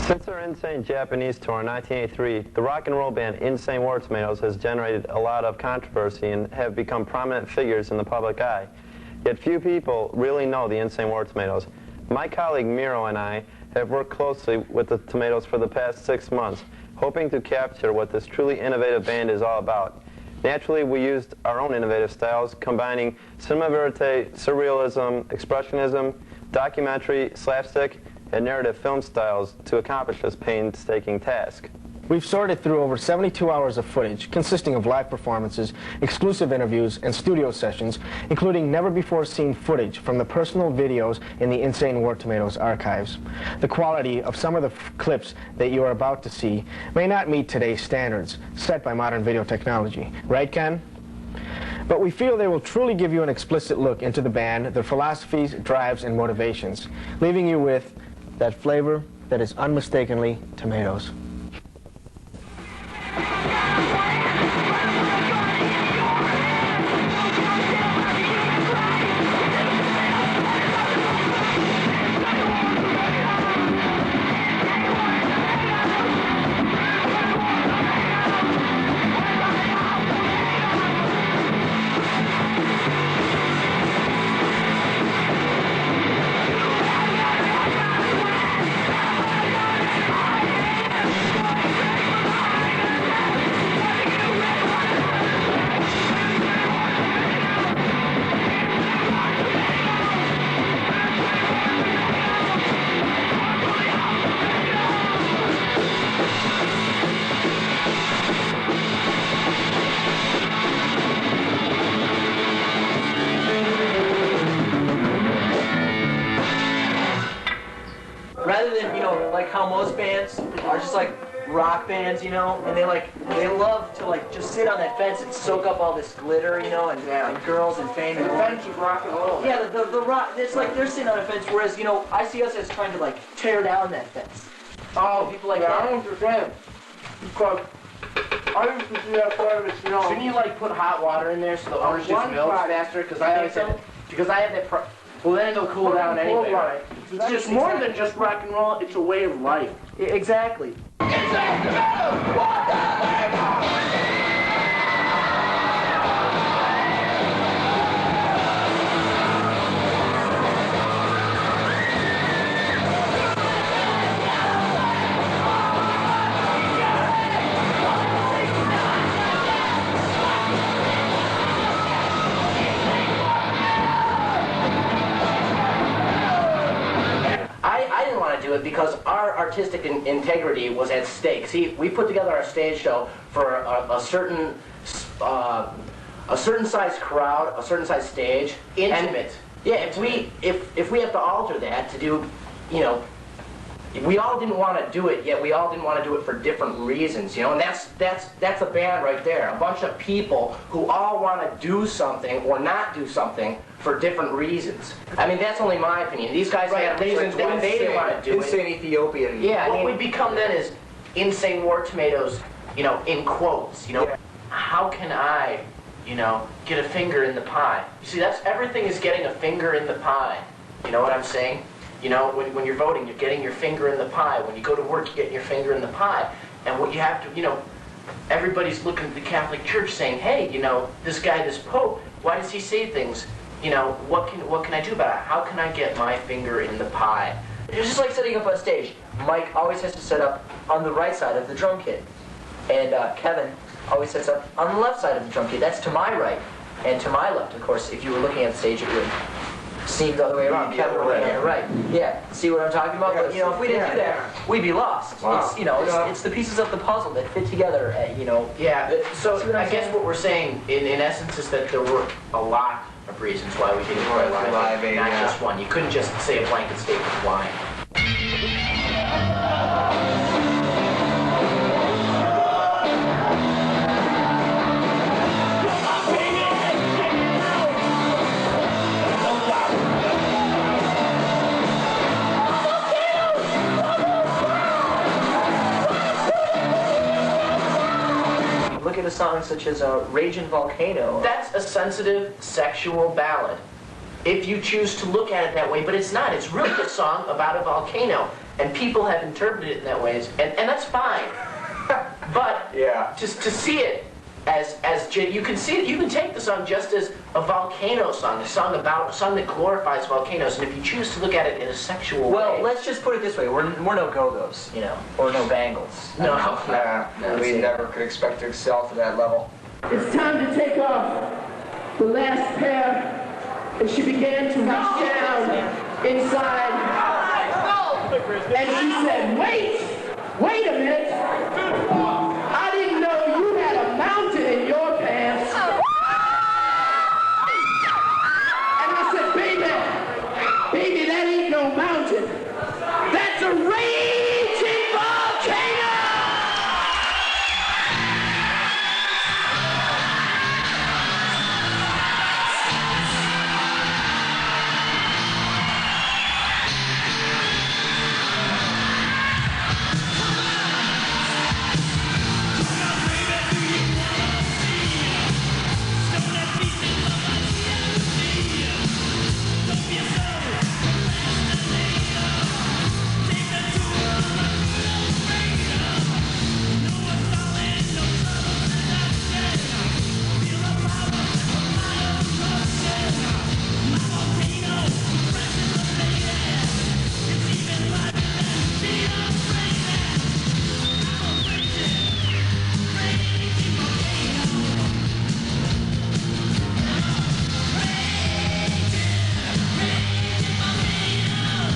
Since our Insane Japanese tour in 1983, the rock and roll band Insane War Tomatoes has generated a lot of controversy and have become prominent figures in the public eye. Yet few people really know the Insane War Tomatoes. My colleague Miro and I have worked closely with the Tomatoes for the past 6 months, hoping to capture what this truly innovative band is all about. Naturally, we used our own innovative styles, combining cinema verite, surrealism, expressionism, documentary, slapstick, and narrative film styles to accomplish this painstaking task. We've sorted through over 72 hours of footage consisting of live performances, exclusive interviews, and studio sessions, including never-before-seen footage from the personal videos in the Insane War Tomatoes archives. The quality of some of the clips that you are about to see may not meet today's standards set by modern video technology. Right, Ken? But we feel they will truly give you an explicit look into the band, their philosophies, drives, and motivations, leaving you with that flavor that is unmistakably Tomatoes. Rather than, like how most bands are just like rock bands, and they love to like just sit on that fence and soak up all this glitter, and girls and fame and fence of rock and roll. Yeah, the rock, it's like they're sitting on a fence, whereas, I see us as trying to like tear down that fence. Oh, people like yeah, that. I don't understand. Because I used to see that part of it, Shouldn't you like put hot water in there so the orange just melts faster? Because I always said, because I have that. Well, then it'll cool down anyway. Right? It's just more than just rock and roll. It's a way of life. Exactly. I didn't want to do it because our artistic integrity was at stake. See, we put together our stage show for a certain size crowd, a certain size stage, Intimate. Yeah, if we have to alter that to do, we all didn't want to do it, yet we all didn't want to do it for different reasons, and that's a band right there. A bunch of people who all want to do something or not do something for different reasons. I mean, that's only my opinion. These guys had reasons why they didn't want to do it. Insane Ethiopian. Yeah, what we become then is Insane War Tomatoes, in quotes, How can I, get a finger in the pie? You see, everything is getting a finger in the pie. You know what I'm saying? When you're voting, you're getting your finger in the pie. When you go to work, you're getting your finger in the pie. And what you have to, everybody's looking at the Catholic Church saying, hey, this guy, this Pope, why does he say things? What can I do about it? How can I get my finger in the pie? It's just like setting up on stage. Mike always has to set up on the right side of the drum kit. And Kevin always sets up on the left side of the drum kit. That's to my right. And to my left, of course, if you were looking at the stage, it would seem the other way around. Kevin would be on the right. Yeah, see what I'm talking about? But, if we didn't do that, we'd be lost. Wow. It's the pieces of the puzzle that fit together, Yeah, so I guess what we're saying, in essence, is that there were a lot of reasons why we didn't play live, not just one. You couldn't just say a blanket statement why. Look at a song such as Raging Volcano. That's a sensitive sexual ballad. if you choose to look at it that way, but it's not. It's really a song about a volcano, and people have interpreted it in that way, and that's fine. But Yeah. to see it as you can see it, you can take the song just as a volcano song, a song that glorifies volcanoes, and if you choose to look at it in a sexual Well, way. let's just put it this way: we're no go-go's, you know, or no bangles. No. We never could expect to excel to that level. It's time to take off the last pair. And she began to reach down inside. And she said, wait a minute. I didn't know you had a mountain in your pants. And I said, baby, that ain't no mountain. That's a raging volcano!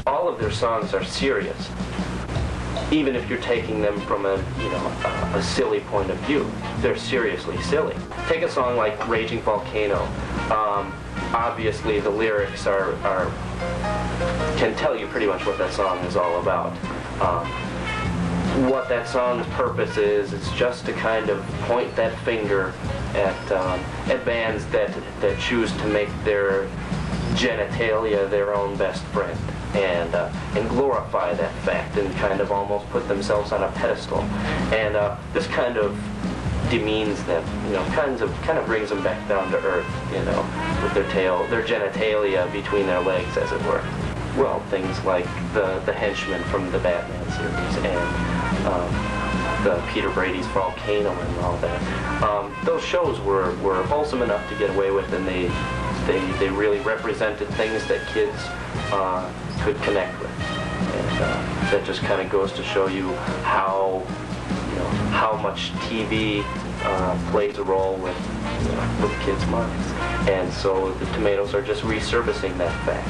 All of their songs are serious, even if you're taking them from a silly point of view. They're seriously silly. Take a song like Raging Volcano. Obviously the lyrics can tell you pretty much what that song is all about. What that song's purpose is, it's just to kind of point that finger at bands that choose to make their genitalia their own best friend, and glorify that fact, and kind of almost put themselves on a pedestal. And this kind of demeans them, kind of brings them back down to earth, with their genitalia between their legs, as it were. Well, things like the Henchman from the Batman series, and the Peter Brady's Volcano and all that. Those shows were wholesome enough to get away with, and they really represented things that kids could connect with. And that just kind of goes to show you how much TV plays a role with kids' minds. And so the Tomatoes are just resurfacing that fact.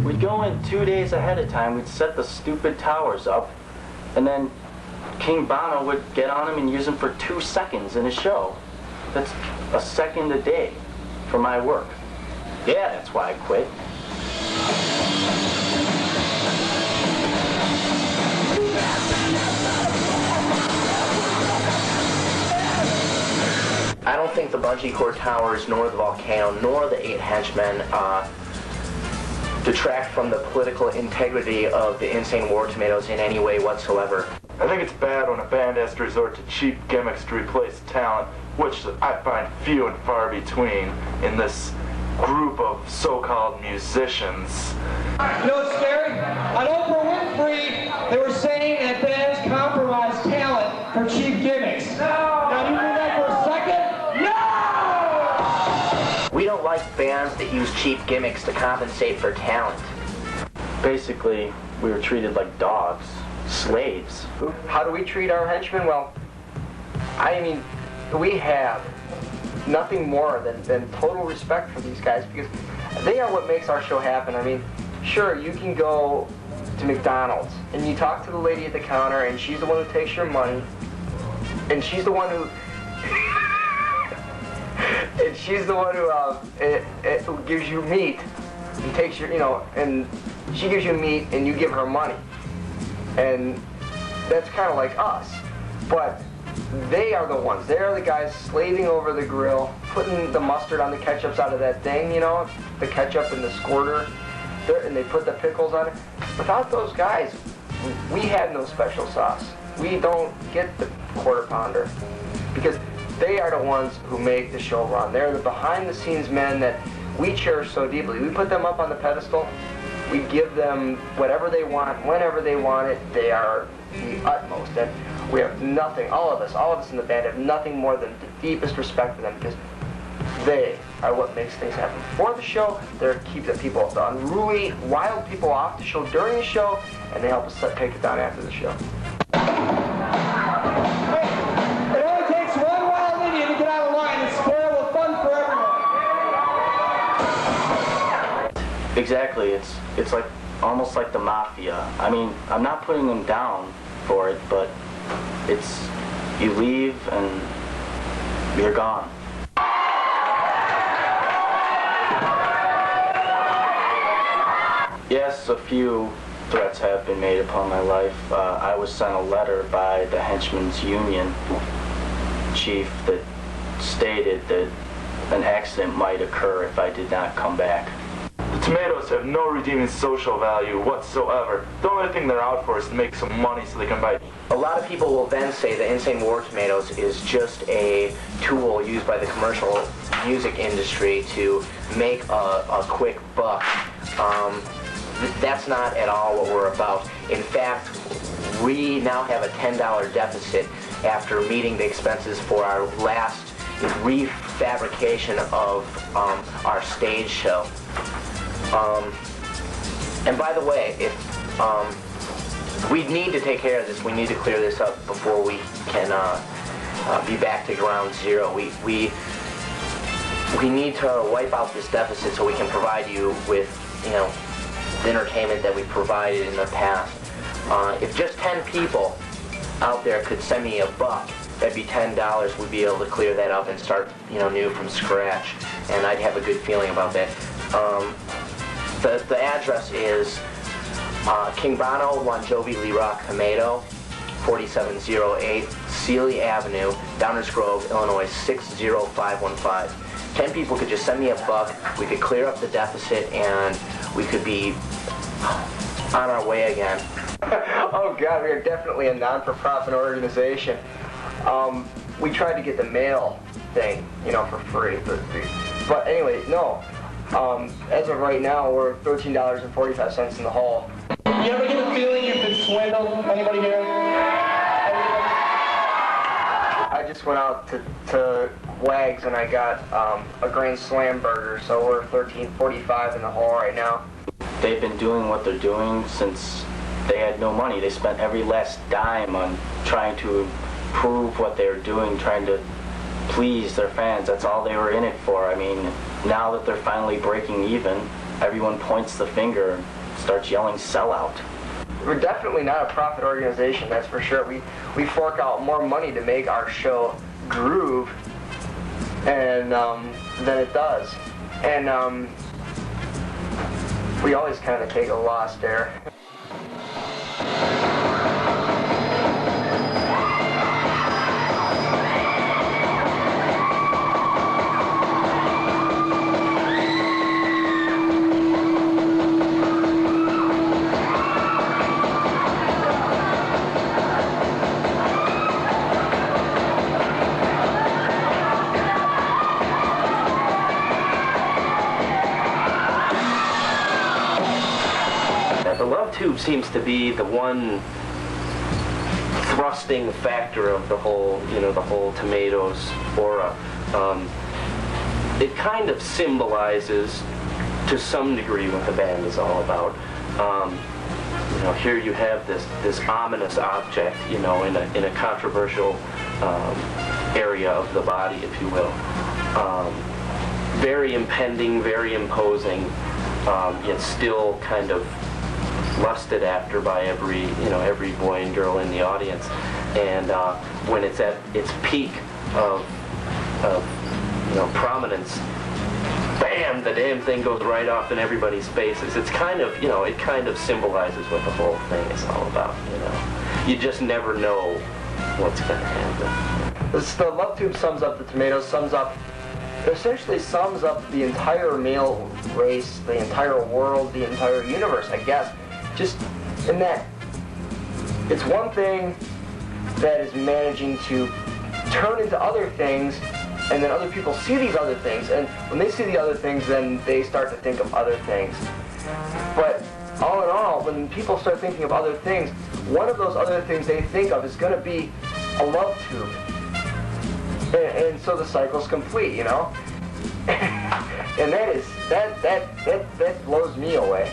We'd go in 2 days ahead of time, we'd set the stupid towers up, and then King Bono would get on them and use them for 2 seconds in a show. That's a second a day for my work. Yeah, that's why I quit. I don't think the bungee cord towers, nor the volcano, nor the 8 henchmen detract from the political integrity of the Insane War Tomatoes in any way whatsoever. I think it's bad when a band has to resort to cheap gimmicks to replace talent, which I find few and far between in this group of so-called musicians. You know what's scary? On Oprah Winfrey, they were saying that bands compromise talent for cheap gimmicks. No! Now, you hear that for a second? No! We don't like bands that use cheap gimmicks to compensate for talent. Basically, we were treated like dogs, slaves. How do we treat our henchmen? Well, I mean, we have nothing more than total respect for these guys, because they are what makes our show happen. I mean, sure, you can go to McDonald's and you talk to the lady at the counter, and she's the one who takes your money, and she's the one who and she's the one who gives you meat and takes your, and she gives you meat and you give her money, and that's kind of like us. But they are the ones. They are the guys slaving over the grill, putting the mustard on the ketchups out of that thing, the ketchup and the squirter, and they put the pickles on it. Without those guys, we had no special sauce. We don't get the quarter pounder, because they are the ones who make the show run. They're the behind-the-scenes men that we cherish so deeply. We put them up on the pedestal. We give them whatever they want, whenever they want it. They are the utmost. And we have nothing, all of us in the band have nothing more than the deepest respect for them, because they are what makes things happen before the show. They keep the people, the unruly, wild people off the show during the show, and they help us take it down after the show. It only takes one wild Indian to get out of line and spoil the fun for everyone. Exactly. It's like almost like the mafia. I mean, I'm not putting them down for it, but it's you leave and you're gone. Yes, a few threats have been made upon my life. I was sent a letter by the Henchmen's Union chief that stated that an accident might occur if I did not come back. The tomatoes have no redeeming social value whatsoever. The only thing they're out for is to make some money so they can buy. A lot of people will then say the Insane War Tomatoes is just a tool used by the commercial music industry to make a quick buck. That's not at all what we're about. In fact, we now have a $10 deficit after meeting the expenses for our last refabrication of our stage show. And by the way, if we need to take care of this, we need to clear this up before we can be back to ground zero. We need to wipe out this deficit so we can provide you with, the entertainment that we provided in the past. If just 10 people out there could send me $1, that'd be $10. We'd be able to clear that up and start, new from scratch, and I'd have a good feeling about that. The address is King Bono, Bon Jovi, Lee Rock, Tomato, 4708 Sealy Avenue, Downers Grove, Illinois 60515. 10 people could just send me $1. We could clear up the deficit, and we could be on our way again. Oh God, we are definitely a non-for-profit organization. We tried to get the mail thing, for free. But anyway, no. As of right now, we're $13.45 in the hall. You ever get a feeling you've been swindled? Anybody here? I just went out to Wags and I got a Grand Slam burger, so we're $13.45 in the hall right now. They've been doing what they're doing since they had no money. They spent every last dime on trying to improve what they were doing, trying to please their fans. That's all they were in it for. I mean, now that they're finally breaking even, everyone points the finger and starts yelling sellout. We're definitely not a profit organization, that's for sure. We fork out more money to make our show groove and than it does. And we always kind of take a loss there. Tube seems to be the one thrusting factor of the whole, the whole Tomatoes aura. It kind of symbolizes, to some degree, what the band is all about. Here you have this ominous object, in a controversial area of the body, if you will. Very impending, very imposing, yet still kind of lusted after by every boy and girl in the audience. And when it's at its peak of prominence, bam, the damn thing goes right off in everybody's faces. It's kind of, it kind of symbolizes what the whole thing is all about, You just never know what's going to happen. The Love Tube sums up the Tomatoes, essentially sums up the entire male race, the entire world, the entire universe, I guess. Just in that it's one thing that is managing to turn into other things And then other people see these other things, and when they see the other things, then they start to think of other things. But all in all, when people start thinking of other things, one of those other things they think of is going to be a love tube. And so the cycle's complete, you know? And that blows me away.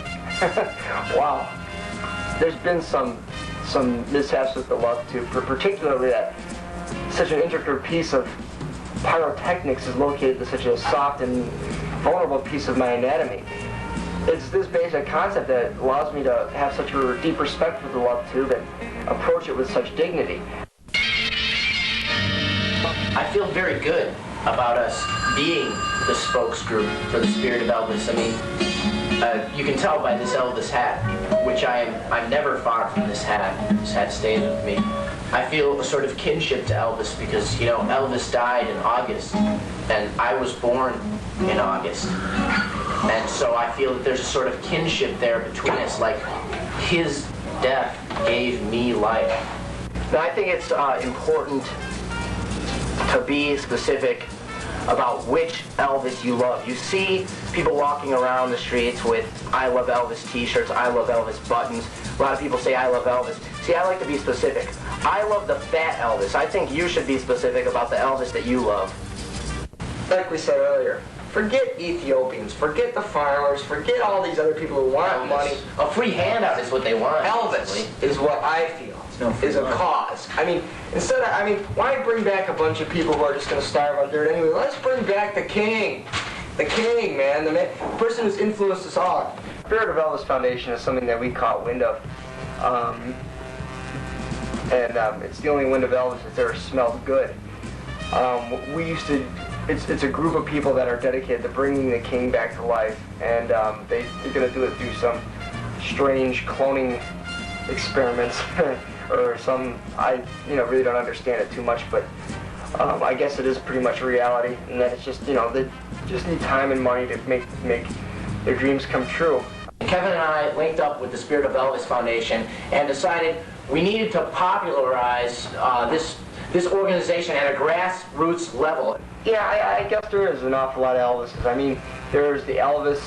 Wow. There's been some mishaps with the love tube, particularly that such an intricate piece of pyrotechnics is located in such a soft and vulnerable piece of my anatomy. It's this basic concept that allows me to have such a deep respect for the love tube and approach it with such dignity. I feel very good about us being the spokes group for the Spirit of Elvis. I mean, you can tell by this Elvis hat, which I'm never far from this hat. This hat stays with me. I feel a sort of kinship to Elvis because, you know, Elvis died in August, and I was born in August. And so I feel that there's a sort of kinship there between us, like his death gave me life. Now, I think it's important to be specific about which Elvis you love. You see people walking around the streets with I Love Elvis t-shirts, I Love Elvis buttons. A lot of people say I love Elvis. See, I like to be specific. I love the fat Elvis. I think you should be specific about the Elvis that you love. Like we said earlier, forget Ethiopians, forget the farmers, forget all these other people who want money. A free handout is what they want. Elvis is what I feel is a cause. I mean, why bring back a bunch of people who are just going to starve on dirt anyway? Let's bring back the king. The king, man. The person who's influenced us all. Spirit of Elvis Foundation is something that we caught wind of. It's the only wind of Elvis that's ever smelled good. It's a group of people that are dedicated to bringing the king back to life, and they're going to do it through some strange cloning experiments or some, I really don't understand it too much, but I guess it is pretty much reality, and that it's just, they just need time and money to make their dreams come true. Kevin and I linked up with the Spirit of Elvis Foundation and decided we needed to popularize this organization at a grassroots level. Yeah, I guess there is an awful lot of Elvises. I mean, there's the Elvis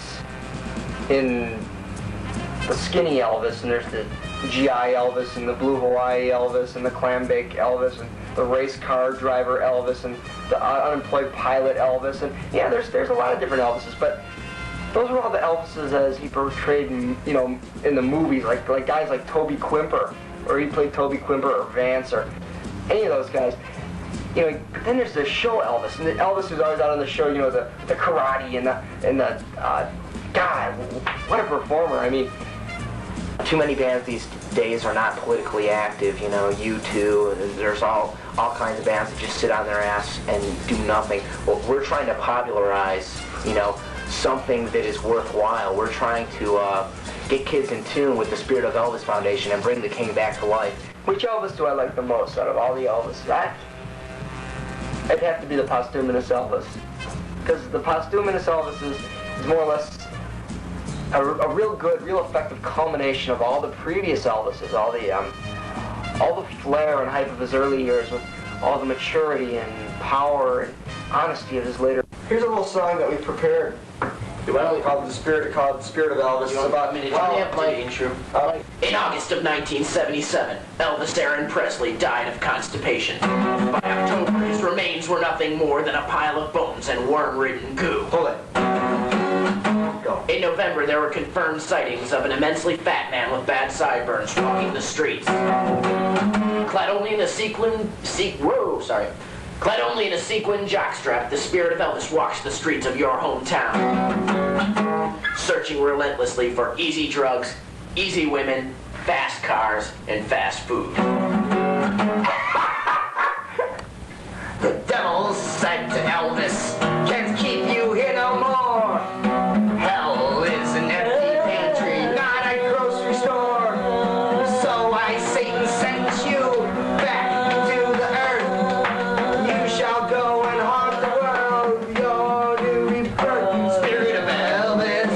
in the skinny Elvis, and there's the GI Elvis, and the Blue Hawaii Elvis, and the clam bake Elvis, and the race car driver Elvis, and the unemployed pilot Elvis, and yeah, there's a lot of different Elvises, but those were all the Elvises as he portrayed, in the movies, like guys like Toby Quimper, or he played Toby Quimper or Vance or any of those guys. But then there's the show Elvis, and the Elvis who's always out on the show, the karate and the God, what a performer. I mean, Too many bands these days are not politically active, U2, and there's all kinds of bands that just sit on their ass and do nothing. Well, we're trying to popularize, something that is worthwhile. We're trying to get kids in tune with the Spirit of Elvis Foundation and bring the king back to life. Which Elvis do I like the most out of all the Elvises? It'd have to be the posthumous Elvis. Because the posthumous Elvis is more or less a real good, real effective culmination of all the previous Elvises, all the flair and hype of his early years with all the maturity and power and honesty of his later. Here's a little song that we prepared. Called the Spirit of Elvis. It's about In August of 1977, Elvis Aaron Presley died of constipation. By October, his remains were nothing more than a pile of bones and worm-ridden goo. Hold it. Go. In November, there were confirmed sightings of an immensely fat man with bad sideburns walking the streets. Clad only in a sequin jockstrap, the Spirit of Elvis walks the streets of your hometown, searching relentlessly for easy drugs, easy women, fast cars, and fast food. The devil said to Elvis, "Can't keep you here no more. Hell is an empty pantry, not a grocery store. So I, Satan, sent you back to the earth. You shall go and haunt the world. Your new rebirth, Spirit of Elvis,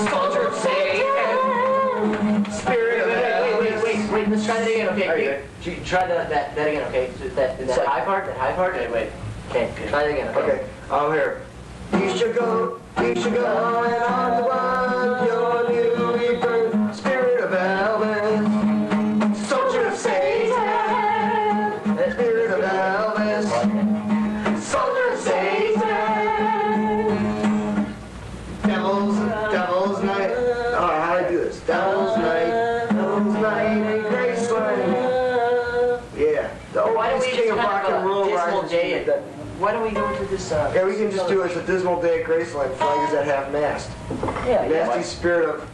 soldier of Satan, Spirit of Elvis." Wait, let's try that again, okay? Try that again, okay? That high part? Wait. Okay, try it again. Okay, here. You should go and on the one, your newly birthed spirit of Elvis, soldier of Satan, spirit of Elvis, soldier of Satan, devil's night. Oh, how do I do this? Devil's night in Graceland. Yeah, the Why don't we king of just rock have and a roll dismal rises day? from the dead. Why don't we go to this? Yeah, we can just do it as a dismal day at Graceland, flag is at half mast. Yeah, Nasty spirit of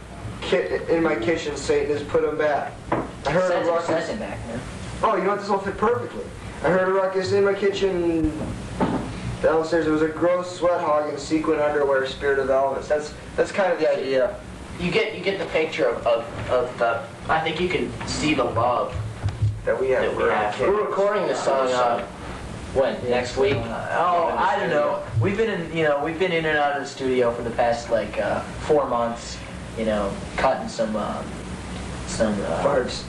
in my kitchen, Satan has put him back. I heard a ruckus. Send him back, man. Oh, you know what? This will fit perfectly. I heard a ruckus in my kitchen. Downstairs, there was a gross sweat hog in sequin underwear, spirit of Elvis. That's kind of the idea. You get the picture of the. I think you can see the love That we have. that we have. We're We're recording this song. When? Next week? Oh, I don't know. We've been in and out of the studio for the past 4 months. Cutting some Farts.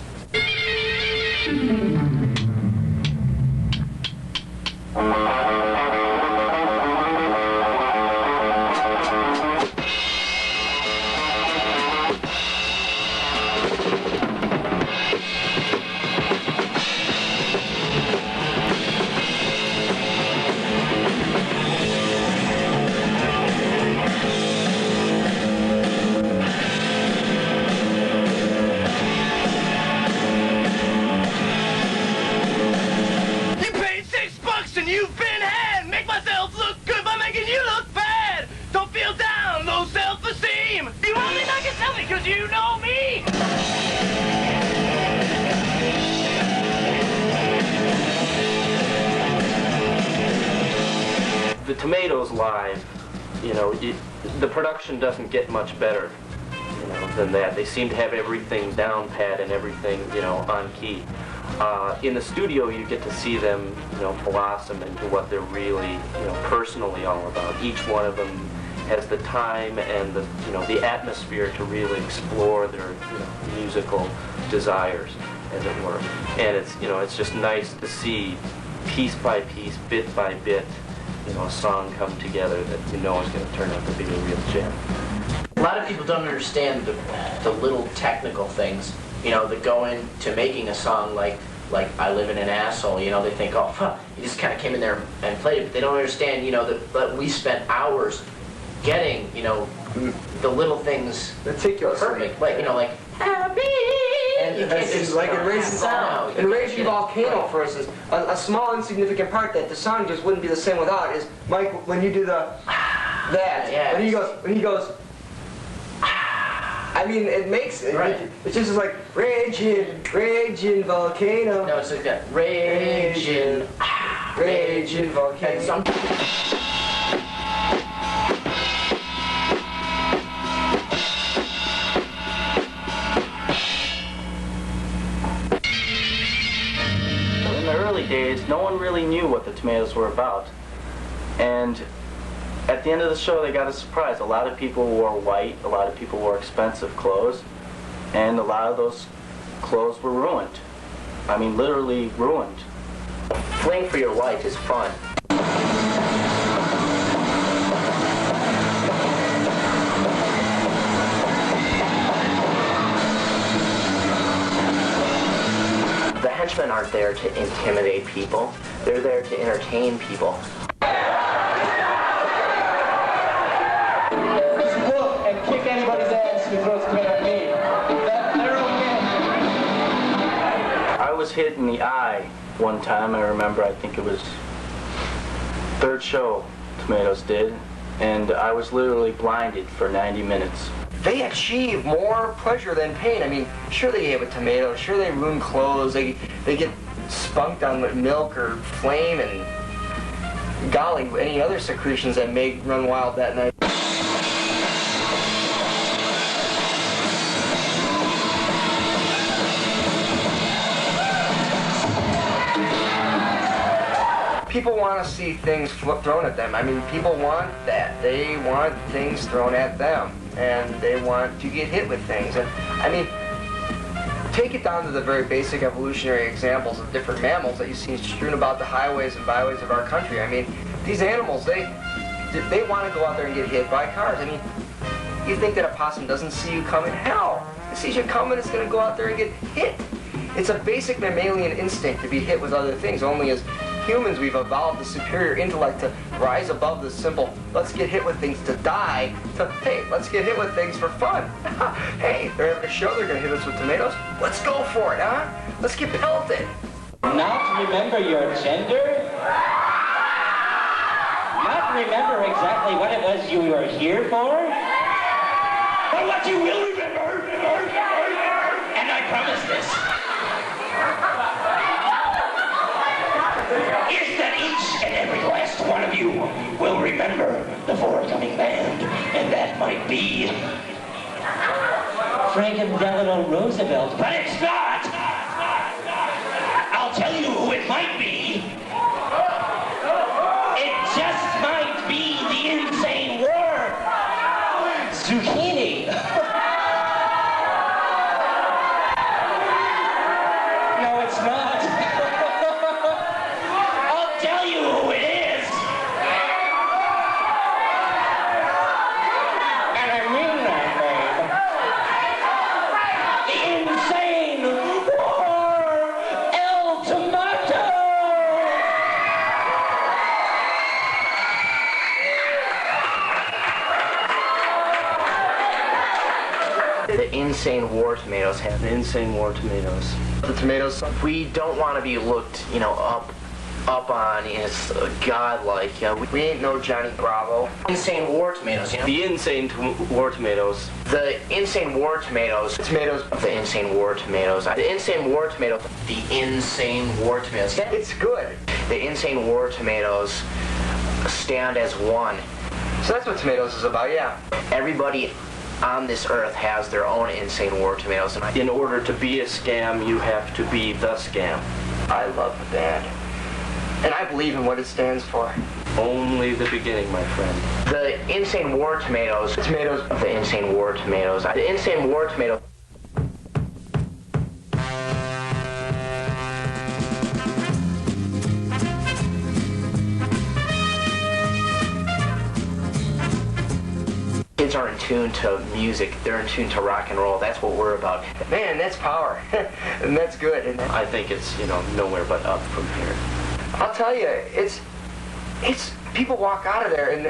You paid $6 and you've been had. Make myself look good by making you look bad. Don't feel down, low self-esteem. You only not can tell me cause you know me. The Tomatoes live, the production doesn't get much better, than that. They seem to have everything down pat and everything, on key. In the studio, you get to see them, blossom into what they're really, personally all about. Each one of them has the time and the atmosphere to really explore their, musical desires, as it were. And it's just nice to see piece by piece, bit by bit, a song come together that is going to turn out to be a real gem. A lot of people don't understand the little technical things, that go into making a song like I Live in an Asshole. They think, oh, huh, you just kind of came in there and played it. But they don't understand, that we spent hours getting, the little things Meticulous. perfect. Like happy. And it's like in Raging Volcano, for instance, a small insignificant part that the song just wouldn't be the same without is Mike when you do that. Yeah. When he goes. I mean, it makes it. Right. It's just like raging volcano. No, it's like that. Raging volcano. In the early days, no one really knew what the Tomatoes were about. And at the end of the show, they got a surprise. A lot of people wore white, a lot of people wore expensive clothes, and a lot of those clothes were ruined. I mean, literally ruined. Fling for your wife is fun. The henchmen aren't there to intimidate people. They're there to entertain people. Just look and kick anybody's ass who throws tomato at me. They're okay. I was hit in the eye one time. I remember, I think it was third show Tomatoes did, and I was literally blinded for 90 minutes. They achieve more pleasure than pain. I mean, sure they get with tomatoes, sure they ruin clothes, they get spunked on with milk or flame and golly, any other secretions that may run wild that night. People want to see things thrown at them. I mean, people want that. They want things thrown at them, and they want to get hit with things. And I mean, take it down to the very basic evolutionary examples of different mammals that you see strewn about the highways and byways of our country. I mean, these animals, they want to go out there and get hit by cars. I mean, you think that a possum doesn't see you coming? Hell, it sees you coming, it's going to go out there and get hit. It's a basic mammalian instinct to be hit with other things, only as humans we've evolved the superior intellect to rise above the simple, let's get hit with things to die, to, hey, let's get hit with things for fun. Hey, they're having a show, they're going to hit us with tomatoes. Let's go for it, huh? Let's get pelted. Not remember your gender? Not remember exactly what it was you were here for? But what you will remember, and I promise this, is that each and every last one of you will remember the forthcoming band, and that might be Franklin Delano Roosevelt, but it's not! I'll tell you who it might be. It just might be the insane war. Zucchini. No, it's not. I'll tell you who it is. And I mean that, babe. The insane war. El Tomato. The insane war tomatoes have The insane war tomatoes. The tomatoes, we don't want to be looked, up on as godlike. we ain't no Johnny Bravo. Insane war tomatoes, The insane war tomatoes. The insane war tomatoes. Tomatoes. The insane war tomatoes. The insane war tomatoes. The insane war tomatoes. It's good. The insane war tomatoes stand as one. So that's what tomatoes is about, yeah. Everybody on this earth has their own insane war tomatoes. And In order to be a scam, you have to be the scam. I love the band. And I believe in what it stands for. Only the beginning, my friend. the insane war tomatoes. Tomatoes. The insane war tomatoes. The insane war tomatoes. Kids are in tune to music. They're in tune to rock and roll. That's what we're about. Man, that's power. And that's good. And I think it's, nowhere but up from here. I'll tell you, it's people walk out of there and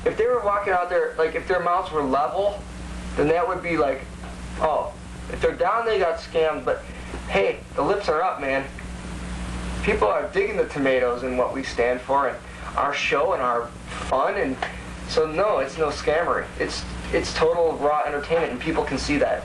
if they were walking out there, like if their mouths were level, then that would be like, oh, if they're down, they got scammed. But hey, the lips are up, man. People are digging the tomatoes and what we stand for and our show and our fun. And so no, it's no scammery. It's total raw entertainment, and people can see that.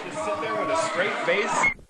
Just sit there with a straight face.